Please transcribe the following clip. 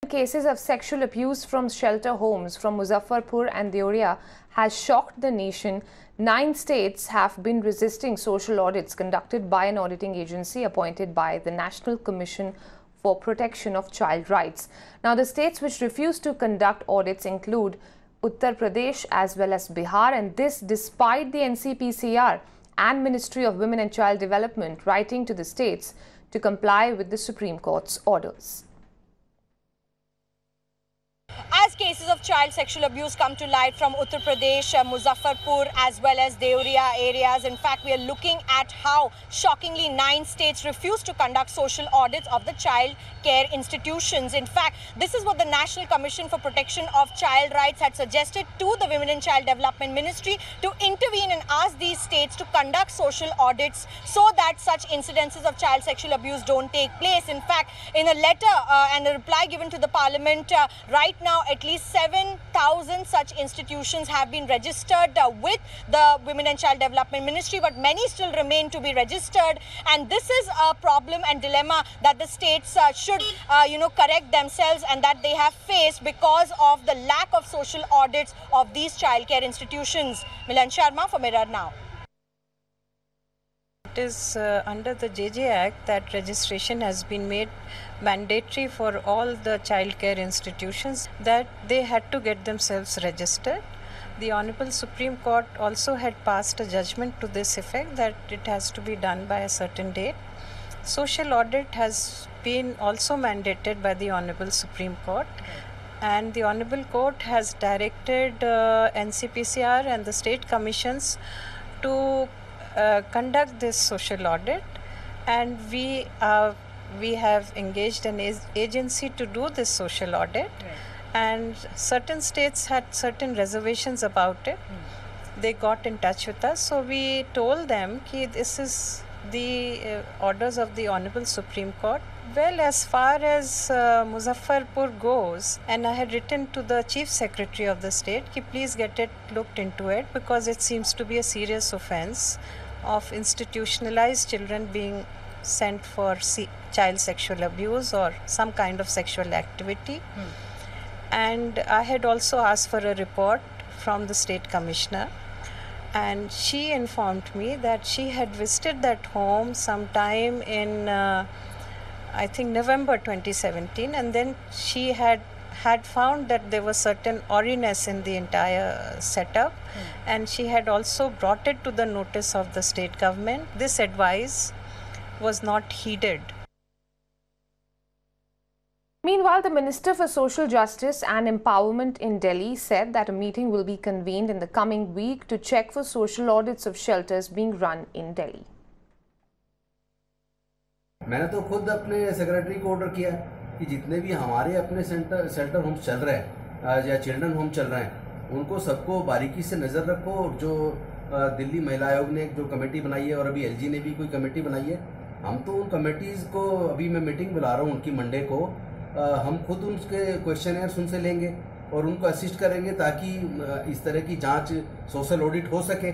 Cases of sexual abuse from shelter homes from Muzaffarpur and Deoria has shocked the nation. 9 states have been resisting social audits conducted by an auditing agency appointed by the National Commission for Protection of Child Rights. Now, the states which refuse to conduct audits include Uttar Pradesh as well as Bihar, and this despite the NCPCR and Ministry of Women and Child Development writing to the states to comply with the Supreme Court's orders. As cases of child sexual abuse come to light from Uttar Pradesh, Muzaffarpur as well as Deoria areas, in fact, we are looking at how shockingly 9 states refuse to conduct social audits of the child care institutions. In fact, this is what the National Commission for Protection of Child Rights had suggested to the Women and Child Development Ministry to intervene and ask these states to conduct social audits so that such incidences of child sexual abuse don't take place. In fact, in a letter and a reply given to the Parliament, right now at least 7,000 such institutions have been registered with the Women and Child Development Ministry, but many still remain to be registered, and this is a problem and dilemma that the states should correct themselves and that they have faced because of the lack of social audits of these childcare institutions. Milan Sharma for Mirror Now. It is under the JJ Act that registration has been made mandatory for all the childcare institutions, that they had to get themselves registered. The Honorable Supreme Court also had passed a judgment to this effect that it has to be done by a certain date. Social audit has been also mandated by the Honorable Supreme Court, and the Honorable Court has directed NCPCR and the state commissions to conduct this social audit, and we have engaged an agency to do this social audit. And certain states had certain reservations about it. They got in touch with us, so we told them that this is the orders of the Honorable Supreme Court. Well, as far as Muzaffarpur goes, and I had written to the Chief Secretary of the state, please get it looked into it, because it seems to be a serious offence of institutionalized children being sent for child sexual abuse or some kind of sexual activity. And I had also asked for a report from the state commissioner, and she informed me that she had visited that home sometime in I think November 2017, and then she had found that there was certain awriness in the entire setup, and she had also brought it to the notice of the state government. This advice was not heeded. Meanwhile, the Minister for Social Justice and Empowerment in Delhi said that a meeting will be convened in the coming week to check for social audits of shelters being run in Delhi. मैंने तो खुद अपने secretary को order किया कि जितने भी हमारे अपने शेल्टर होम्स चल रहे हैं या चिल्ड्रन होम चल रहे हैं, उनको सबको बारीकी से नज़र रखो। और जो दिल्ली महिला आयोग ने जो कमेटी बनाई है और अभी एलजी ने भी कोई कमेटी बनाई है, हम तो उन कमेटीज़ को अभी मैं मीटिंग बुला रहा हूँ उनकी मंडे को। हम खुद उनके क्वेश्चनर्स उनसे लेंगे और उनको असिस्ट करेंगे ताकि इस तरह की जांच सोशल ऑडिट हो सके।